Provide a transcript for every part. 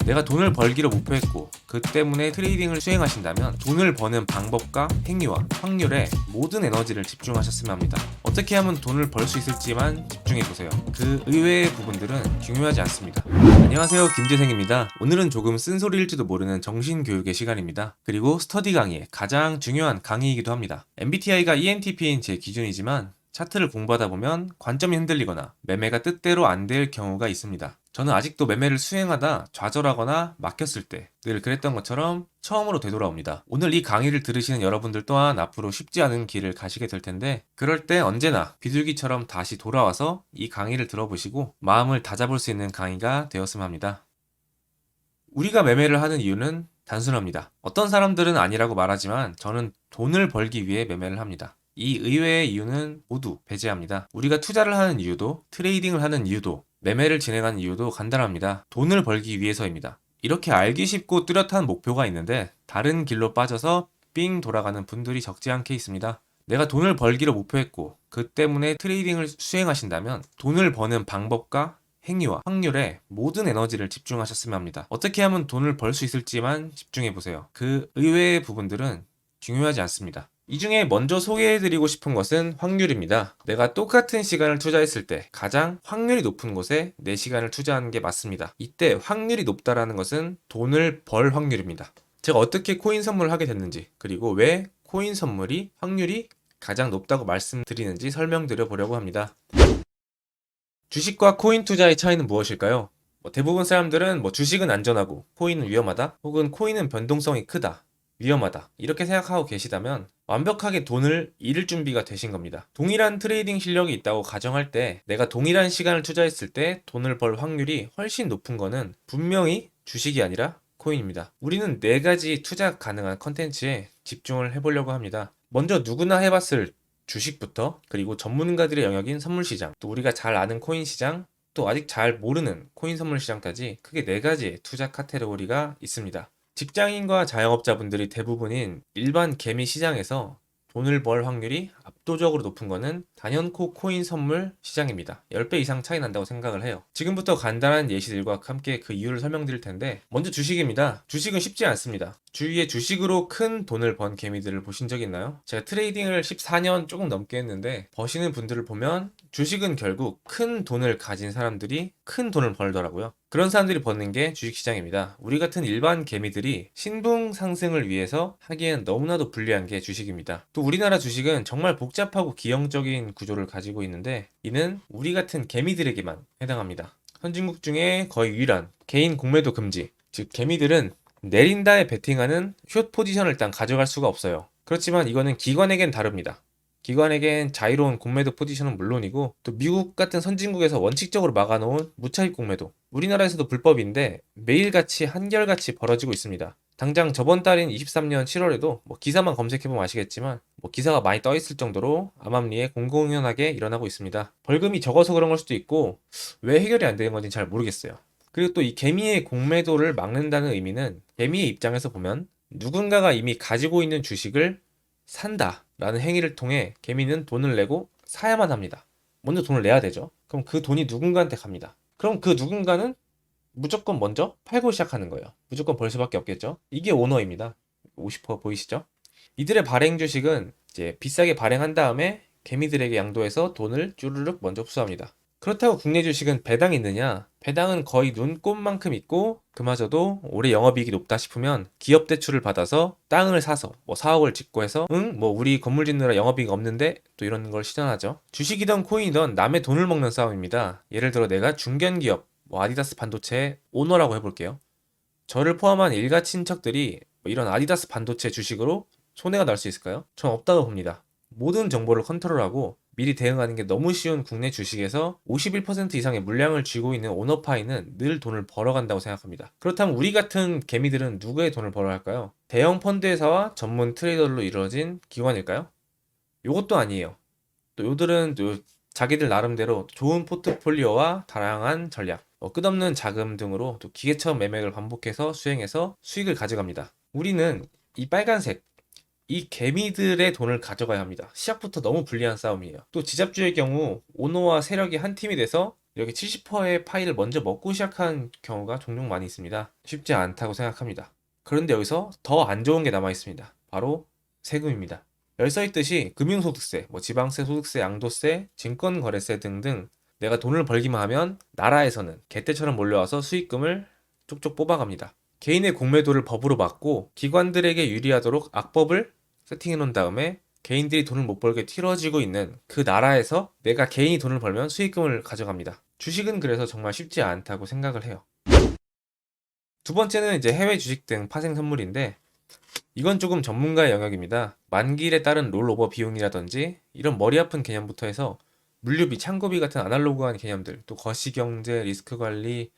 내가 돈을 벌기로 목표했고 그 때문에 트레이딩을 수행하신다면 돈을 버는 방법과 행위와 확률에 모든 에너지를 집중하셨으면 합니다. 어떻게 하면 돈을 벌 수 있을지만 집중해보세요. 그 의외의 부분들은 중요하지 않습니다. 안녕하세요, 김재생입니다. 오늘은 조금 쓴소리일지도 모르는 정신교육의 시간입니다. 그리고 스터디 강의의 가장 중요한 강의이기도 합니다. MBTI가 ENTP인 제 기준이지만 차트를 공부하다 보면 관점이 흔들리거나 매매가 뜻대로 안 될 경우가 있습니다. 저는 아직도 매매를 수행하다 좌절하거나 막혔을 때 늘 그랬던 것처럼 처음으로 되돌아옵니다. 오늘 이 강의를 들으시는 여러분들 또한 앞으로 쉽지 않은 길을 가시게 될 텐데 그럴 때 언제나 비둘기처럼 다시 돌아와서 이 강의를 들어보시고 마음을 다잡을 수 있는 강의가 되었으면 합니다. 우리가 매매를 하는 이유는 단순합니다. 어떤 사람들은 아니라고 말하지만 저는 돈을 벌기 위해 매매를 합니다. 이 의외의 이유는 모두 배제합니다. 우리가 투자를 하는 이유도, 트레이딩을 하는 이유도, 매매를 진행하는 이유도 간단합니다. 돈을 벌기 위해서입니다. 이렇게 알기 쉽고 뚜렷한 목표가 있는데 다른 길로 빠져서 삥 돌아가는 분들이 적지 않게 있습니다. 내가 돈을 벌기로 목표했고 그 때문에 트레이딩을 수행하신다면 돈을 버는 방법과 행위와 확률에 모든 에너지를 집중하셨으면 합니다. 어떻게 하면 돈을 벌 수 있을지만 집중해보세요. 그 의외의 부분들은 중요하지 않습니다. 이 중에 먼저 소개해드리고 싶은 것은 확률입니다. 내가 똑같은 시간을 투자했을 때 가장 확률이 높은 곳에 내 시간을 투자하는 게 맞습니다. 이때 확률이 높다라는 것은 돈을 벌 확률입니다. 제가 어떻게 코인 선물을 하게 됐는지, 그리고 왜 코인 선물이 확률이 가장 높다고 말씀드리는지 설명드려 보려고 합니다. 주식과 코인 투자의 차이는 무엇일까요? 대부분 사람들은 주식은 안전하고 코인은 위험하다, 혹은 코인은 변동성이 크다, 위험하다, 이렇게 생각하고 계시다면 완벽하게 돈을 잃을 준비가 되신 겁니다. 동일한 트레이딩 실력이 있다고 가정할 때 내가 동일한 시간을 투자했을 때 돈을 벌 확률이 훨씬 높은 거는 분명히 주식이 아니라 코인입니다. 우리는 4가지 투자 가능한 컨텐츠에 집중을 해보려고 합니다. 먼저 누구나 해봤을 주식부터, 그리고 전문가들의 영역인 선물시장, 또 우리가 잘 아는 코인 시장, 또 아직 잘 모르는 코인 선물 시장까지 크게 4가지의 투자 카테고리가 있습니다. 직장인과 자영업자분들이 대부분인 일반 개미 시장에서 돈을 벌 확률이 압도적으로 높은 거는 단연코 코인 선물 시장입니다. 10배 이상 차이 난다고 생각을 해요. 지금부터 간단한 예시들과 함께 그 이유를 설명드릴 텐데, 먼저 주식입니다. 주식은 쉽지 않습니다. 주위에 주식으로 큰 돈을 번 개미들을 보신 적 있나요? 제가 트레이딩을 14년 조금 넘게 했는데 버시는 분들을 보면 주식은 결국 큰 돈을 가진 사람들이 큰 돈을 벌더라고요. 그런 사람들이 버는 게 주식시장입니다. 우리 같은 일반 개미들이 신분 상승을 위해서 하기엔 너무나도 불리한 게 주식입니다. 또 우리나라 주식은 정말 복잡하고 기형적인 구조를 가지고 있는데 이는 우리 같은 개미들에게만 해당합니다. 선진국 중에 거의 유일한 개인 공매도 금지, 즉 개미들은 내린다에 베팅하는 숏 포지션을 일단 가져갈 수가 없어요. 그렇지만 이거는 기관에겐 다릅니다. 기관에겐 자유로운 공매도 포지션은 물론이고, 또 미국 같은 선진국에서 원칙적으로 막아놓은 무차익 공매도, 우리나라에서도 불법인데 매일같이 한결같이 벌어지고 있습니다. 당장 저번 달인 23년 7월에도 기사만 검색해보면 아시겠지만 기사가 많이 떠있을 정도로 암암리에 공공연하게 일어나고 있습니다. 벌금이 적어서 그런 걸 수도 있고 왜 해결이 안 되는 건지 잘 모르겠어요. 그리고 또 이 개미의 공매도를 막는다는 의미는 개미의 입장에서 보면 누군가가 이미 가지고 있는 주식을 산다 라는 행위를 통해 개미는 돈을 내고 사야만 합니다. 먼저 돈을 내야 되죠. 그럼 그 돈이 누군가한테 갑니다. 그럼 그 누군가는 무조건 먼저 팔고 시작하는 거예요. 무조건 벌 수밖에 없겠죠. 이게 오너입니다. 50% 보이시죠? 이들의 발행 주식은 이제 비싸게 발행한 다음에 개미들에게 양도해서 돈을 쭈르륵 먼저 흡수합니다. 그렇다고 국내 주식은 배당이 있느냐? 배당은 거의 눈꼽만큼 있고 그마저도 올해 영업이익이 높다 싶으면 기업 대출을 받아서 땅을 사서 사업을 짓고 해서 우리 건물 짓느라 영업이익 없는데 또 이런 걸 시전하죠. 주식이든 코인이든 남의 돈을 먹는 싸움입니다. 예를 들어 내가 중견기업 아디다스 반도체 오너라고 해볼게요. 저를 포함한 일가 친척들이 이런 아디다스 반도체 주식으로 손해가 날 수 있을까요? 전 없다고 봅니다. 모든 정보를 컨트롤하고 미리 대응하는 게 너무 쉬운 국내 주식에서 51% 이상의 물량을 쥐고 있는 오너파이는 늘 돈을 벌어간다고 생각합니다. 그렇다면 우리 같은 개미들은 누구의 돈을 벌어야 할까요? 대형 펀드 회사와 전문 트레이더로 이루어진 기관일까요? 요것도 아니에요. 또 요들은 또 자기들 나름대로 좋은 포트폴리오와 다양한 전략, 끝없는 자금 등으로 또 기계처럼 매매를 반복해서 수행해서 수익을 가져갑니다. 우리는 이 빨간색, 이 개미들의 돈을 가져가야 합니다. 시작부터 너무 불리한 싸움이에요. 또 지잡주의 경우 오너와 세력이 한 팀이 돼서 이렇게 70%의 파이를 먼저 먹고 시작하는 경우가 종종 많이 있습니다. 쉽지 않다고 생각합니다. 그런데 여기서 더 안 좋은 게 남아 있습니다. 바로 세금입니다. 여기 써있듯이 금융소득세, 지방세, 소득세, 양도세, 증권거래세 등등 내가 돈을 벌기만 하면 나라에서는 개떼처럼 몰려와서 수익금을 쪽쪽 뽑아갑니다. 개인의 공매도를 법으로 막고 기관들에게 유리하도록 악법을 세팅해 놓은 다음에 개인들이 돈을 못 벌게 튀러지고 있는 그 나라에서 내가 개인이 돈을 벌면 수익금을 가져갑니다. 주식은 그래서 정말 쉽지 않다고 생각을 해요. 두 번째는 이제 해외 주식 등 파생 선물인데 이건 조금 전문가의 영역입니다. 만기일에 따른 롤오버 비용이라든지 이런 머리 아픈 개념부터 해서 물류비, 창고비 같은 아날로그한 개념들, 또 거시경제, 리스크 관리,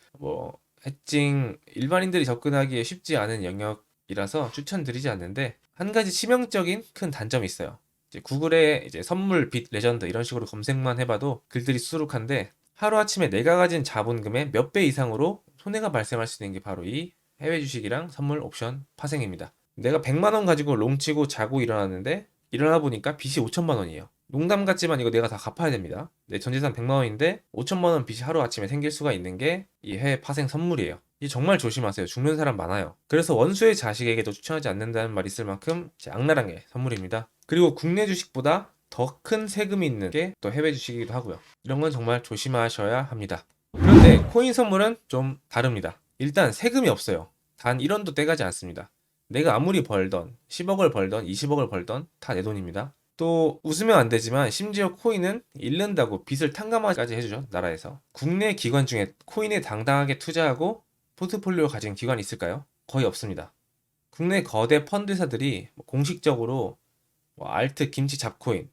해칭, 일반인들이 접근하기에 쉽지 않은 영역이라서 추천드리지 않는데 한 가지 치명적인 큰 단점이 있어요. 이제 구글에 이제 선물, 빚, 레전드 이런 식으로 검색만 해봐도 글들이 수두룩한데 하루아침에 내가 가진 자본금의 몇 배 이상으로 손해가 발생할 수 있는 게 바로 이 해외 주식이랑 선물 옵션 파생입니다. 내가 100만 원 가지고 롱치고 자고 일어났는데 일어나 보니까 빚이 5천만 원이에요. 농담 같지만 이거 내가 다 갚아야 됩니다. 내 전재산 100만 원인데 5천만 원 빚이 하루아침에 생길 수가 있는 게 이 해외 파생 선물이에요. 이 정말 조심하세요. 죽는 사람 많아요. 그래서 원수의 자식에게도 추천하지 않는다는 말이 있을 만큼 악랄한 게 선물입니다. 그리고 국내 주식보다 더 큰 세금이 있는 게 또 해외 주식이기도 하고요. 이런 건 정말 조심하셔야 합니다. 그런데 코인 선물은 좀 다릅니다. 일단 세금이 없어요. 단 1원도 떼가지 않습니다. 내가 아무리 벌던 10억을 벌던 20억을 벌던 다 내 돈입니다. 또 웃으면 안 되지만 심지어 코인은 잃는다고 빚을 탕감하기까지 해주죠. 나라에서. 국내 기관 중에 코인에 당당하게 투자하고 포트폴리오 가진 기관이 있을까요? 거의 없습니다. 국내 거대 펀드사들이 공식적으로 알트 김치 잡코인,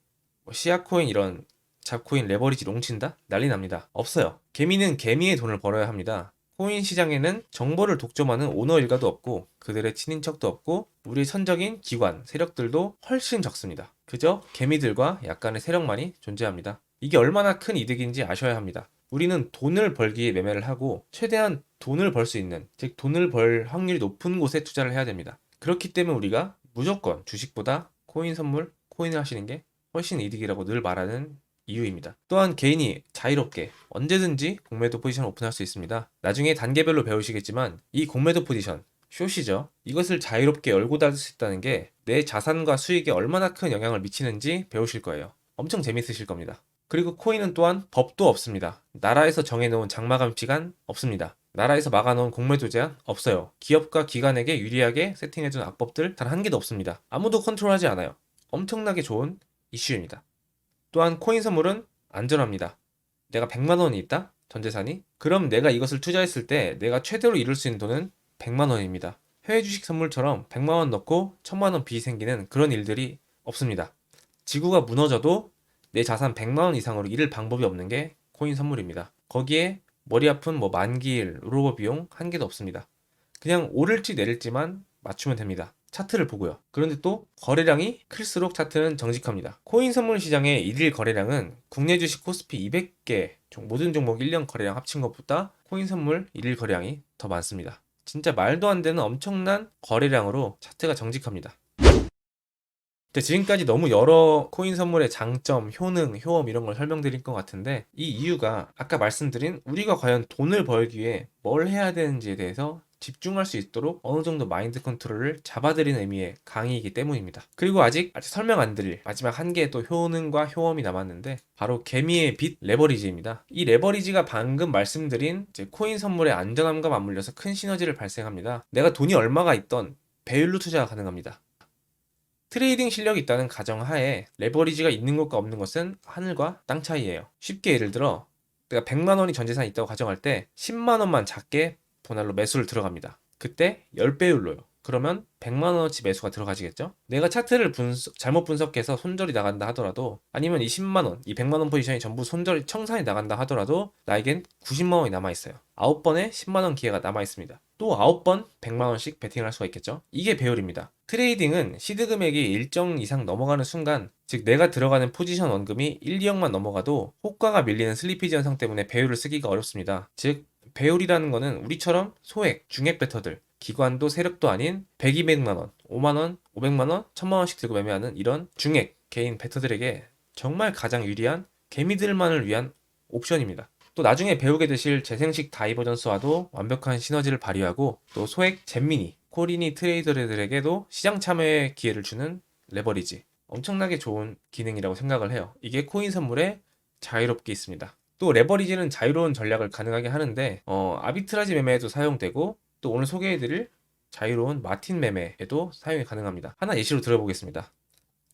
시아코인 이런 잡코인 레버리지 롱친다? 난리 납니다. 없어요. 개미는 개미의 돈을 벌어야 합니다. 코인 시장에는 정보를 독점하는 오너 일가도 없고 그들의 친인척도 없고 우리 선적인 기관, 세력들도 훨씬 적습니다. 그저 개미들과 약간의 세력만이 존재합니다. 이게 얼마나 큰 이득인지 아셔야 합니다. 우리는 돈을 벌기에 매매를 하고 최대한 돈을 벌 수 있는, 즉 돈을 벌 확률이 높은 곳에 투자를 해야 됩니다. 그렇기 때문에 우리가 무조건 주식보다 코인 선물, 코인을 하시는 게 훨씬 이득이라고 늘 말하는 이유입니다. 또한 개인이 자유롭게 언제든지 공매도 포지션을 오픈할 수 있습니다. 나중에 단계별로 배우시겠지만 이 공매도 포지션, 숏이죠. 이것을 자유롭게 열고 닫을 수 있다는 게 내 자산과 수익에 얼마나 큰 영향을 미치는지 배우실 거예요. 엄청 재밌으실 겁니다. 그리고 코인은 또한 법도 없습니다. 나라에서 정해놓은 장마감 시간 없습니다. 나라에서 막아놓은 공매도 제한 없어요. 기업과 기관에게 유리하게 세팅해준 악법들 단 한 개도 없습니다. 아무도 컨트롤하지 않아요. 엄청나게 좋은 이슈입니다. 또한 코인 선물은 안전합니다. 내가 100만 원이 있다? 전재산이? 그럼 내가 이것을 투자했을 때 내가 최대로 잃을 수 있는 돈은 100만 원입니다. 해외 주식 선물처럼 100만 원 넣고 1000만 원 빚이 생기는 그런 일들이 없습니다. 지구가 무너져도 내 자산 100만 원 이상으로 잃을 방법이 없는 게 코인 선물입니다. 거기에 머리 아픈 만기일, 롤오버 비용 한 개도 없습니다. 그냥 오를지 내릴지만 맞추면 됩니다. 차트를 보고요. 그런데 또 거래량이 클수록 차트는 정직합니다. 코인 선물 시장의 일일 거래량은 국내 주식 코스피 200개 모든 종목 1년 거래량 합친 것보다 코인 선물 일일 거래량이 더 많습니다. 진짜 말도 안 되는 엄청난 거래량으로 차트가 정직합니다. 지금까지 너무 여러 코인 선물의 장점, 효능, 효험 이런 걸 설명드린 것 같은데 이 이유가 아까 말씀드린 우리가 과연 돈을 벌기 위해 뭘 해야 되는지에 대해서 집중할 수 있도록 어느 정도 마인드 컨트롤을 잡아드리는 의미의 강의이기 때문입니다. 그리고 아직 설명 안 드릴 마지막 한 개의 또 효능과 효험이 남았는데 바로 개미의 빚 레버리지입니다. 이 레버리지가 방금 말씀드린 코인 선물의 안전함과 맞물려서 큰 시너지를 발생합니다. 내가 돈이 얼마가 있던 배율로 투자가 가능합니다. 트레이딩 실력이 있다는 가정하에 레버리지가 있는 것과 없는 것은 하늘과 땅 차이예요. 쉽게 예를 들어 내가 100만 원이 전재산이 있다고 가정할 때 10만 원만 작게 분할로 매수를 들어갑니다. 그때 10배율로요. 그러면 100만 원어치 매수가 들어가지겠죠? 내가 차트를 잘못 분석해서 손절이 나간다 하더라도 아니면 이 10만 원, 이 100만 원 포지션이 전부 손절이 청산이 나간다 하더라도 나에겐 90만 원이 남아있어요. 9번의 10만 원 기회가 남아있습니다. 또 9번 100만 원씩 베팅을 할 수가 있겠죠? 이게 배율입니다. 트레이딩은 시드 금액이 일정 이상 넘어가는 순간 즉 내가 들어가는 포지션 원금이 1, 2억만 넘어가도 호가가 밀리는 슬리피지 현상 때문에 배율을 쓰기가 어렵습니다. 즉 배율이라는 거는 우리처럼 소액, 중액 베터들 기관도 세력도 아닌 100, 200만원, 5만원, 500만원, 1000만원씩 들고 매매하는 이런 중액 개인 베터들에게 정말 가장 유리한 개미들만을 위한 옵션입니다. 또 나중에 배우게 되실 재생식 다이버전스와도 완벽한 시너지를 발휘하고 또 소액 잼미니, 코리니 트레이더들에게도 시장 참여의 기회를 주는 레버리지. 엄청나게 좋은 기능이라고 생각을 해요. 이게 코인 선물에 자유롭게 있습니다. 또 레버리지는 자유로운 전략을 가능하게 하는데 아비트라지 매매에도 사용되고 또 오늘 소개해드릴 자유로운 마틴 매매에도 사용이 가능합니다. 하나 예시로 들어보겠습니다.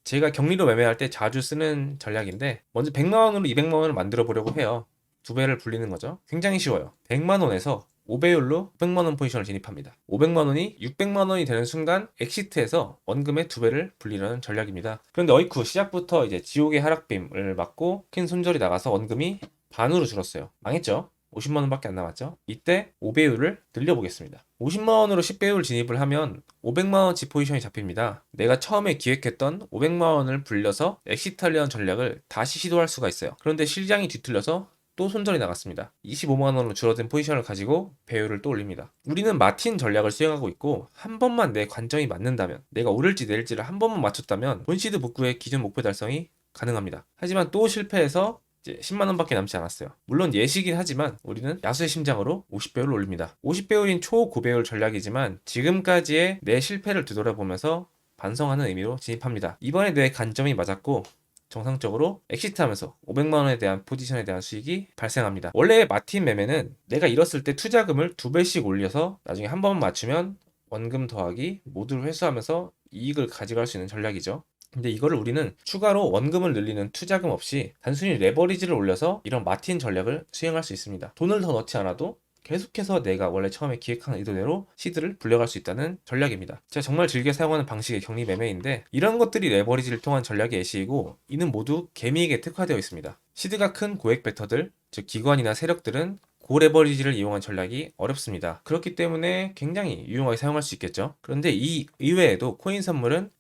제가 격리로 매매할 때 자주 쓰는 전략인데 먼저 100만원으로 200만원을 만들어 보려고 해요. 두 배를 불리는 거죠. 굉장히 쉬워요. 100만원에서 5배율로 500만원 포지션을 진입합니다. 500만원이 600만원이 되는 순간 엑시트해서 원금의 두 배를 불리려는 전략입니다. 그런데 어이쿠 시작부터 이제 지옥의 하락빔을 맞고 큰 손절이 나가서 원금이 반으로 줄었어요. 망했죠? 50만원밖에 안 남았죠? 이때 5배율을 늘려보겠습니다. 50만원으로 10배율 진입을 하면 500만원치 포지션이 잡힙니다. 내가 처음에 기획했던 500만원을 불려서 엑시트하려는 전략을 다시 시도할 수가 있어요. 그런데 시장이 뒤틀려서 또 손절이 나갔습니다. 25만원으로 줄어든 포지션을 가지고 배율을 또 올립니다. 우리는 마틴 전략을 수행하고 있고 한 번만 내 관점이 맞는다면, 내가 오를지 내릴지를 한 번만 맞췄다면 본시드 복구의 기준 목표 달성이 가능합니다. 하지만 또 실패해서 이제 10만원밖에 남지 않았어요. 물론 예시긴 하지만 우리는 야수의 심장으로 50배율을 올립니다. 50배율인 초고배율 전략이지만 지금까지의 내 실패를 되돌아보면서 반성하는 의미로 진입합니다. 이번에 내 관점이 맞았고 정상적으로 엑시트하면서 500만원에 대한 포지션에 대한 수익이 발생합니다. 원래 마틴 매매는 내가 잃었을 때 투자금을 2배씩 올려서 나중에 한 번 맞추면 원금 더하기 모두를 회수하면서 이익을 가져갈 수 있는 전략이죠. 근데 이거를 우리는 추가로 원금을 늘리는 투자금 없이 단순히 레버리지를 올려서 이런 마틴 전략을 수행할 수 있습니다. 돈을 더 넣지 않아도 계속해서 내가 원래 처음에 기획한 의도대로 시드를 불려갈 수 있다는 전략입니다. 제가 정말 즐겨 사용하는 방식의 격리 매매인데 이런 것들이 레버리지를 통한 전략의 예시이고 이는 모두 개미에게 특화되어 있습니다. 시드가 큰 고액 베터들, 즉 기관이나 세력들은 고레버리지를 이용한 전략이 어렵습니다. 그렇기 때문에 굉장히 유용하게 사용할 수 있겠죠. 그런데 이 이외에도 코인 선물은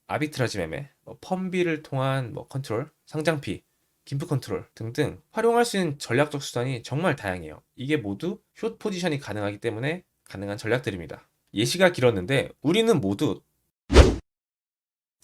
아비트라지 매매, 펌비를 통한 컨트롤, 상장피, 김프 컨트롤 등등 활용할 수 있는 전략적 수단이 정말 다양해요. 이게 모두 숏 포지션이 가능하기 때문에 가능한 전략들입니다. 예시가 길었는데 우리는 모두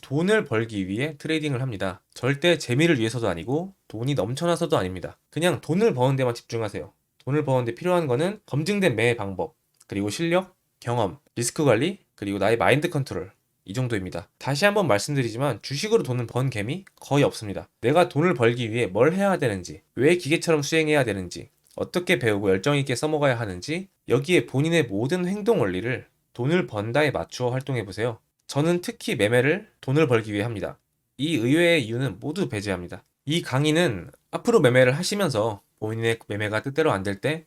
돈을 벌기 위해 트레이딩을 합니다. 절대 재미를 위해서도 아니고 돈이 넘쳐나서도 아닙니다. 그냥 돈을 버는 데만 집중하세요. 돈을 버는 데 필요한 거는 검증된 매매 방법, 그리고 실력, 경험, 리스크 관리, 그리고 나의 마인드 컨트롤, 이 정도입니다. 다시 한번 말씀드리지만 주식으로 돈을 번 개미 거의 없습니다. 내가 돈을 벌기 위해 뭘 해야 되는지, 왜 기계처럼 수행해야 되는지, 어떻게 배우고 열정 있게 써먹어야 하는지, 여기에 본인의 모든 행동 원리를 돈을 번다에 맞추어 활동해 보세요. 저는 특히 매매를 돈을 벌기 위해 합니다. 이 의외의 이유는 모두 배제합니다. 이 강의는 앞으로 매매를 하시면서 본인의 매매가 뜻대로 안 될 때,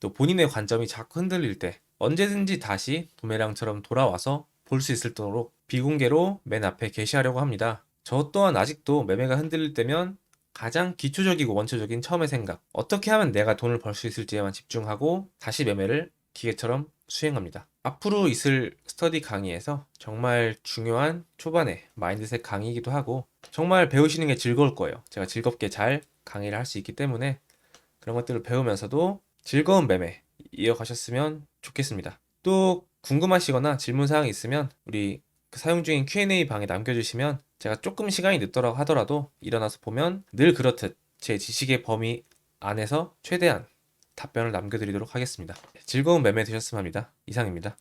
또 본인의 관점이 자꾸 흔들릴 때 언제든지 다시 부메랑처럼 돌아와서 볼 수 있도록 비공개로 맨 앞에 게시하려고 합니다. 저 또한 아직도 매매가 흔들릴 때면 가장 기초적이고 원초적인 처음의 생각, 어떻게 하면 내가 돈을 벌 수 있을지에만 집중하고 다시 매매를 기계처럼 수행합니다. 앞으로 있을 스터디 강의에서 정말 중요한 초반에 마인드셋 강의이기도 하고 정말 배우시는 게 즐거울 거예요. 제가 즐겁게 잘 강의를 할 수 있기 때문에 그런 것들을 배우면서도 즐거운 매매 이어가셨으면 좋겠습니다. 또 궁금하시거나 질문사항이 있으면 우리 사용 중인 Q&A 방에 남겨주시면 제가 조금 시간이 늦더라고 하더라도 일어나서 보면 늘 그렇듯 제 지식의 범위 안에서 최대한 답변을 남겨드리도록 하겠습니다. 즐거운 매매 되셨으면 합니다. 이상입니다.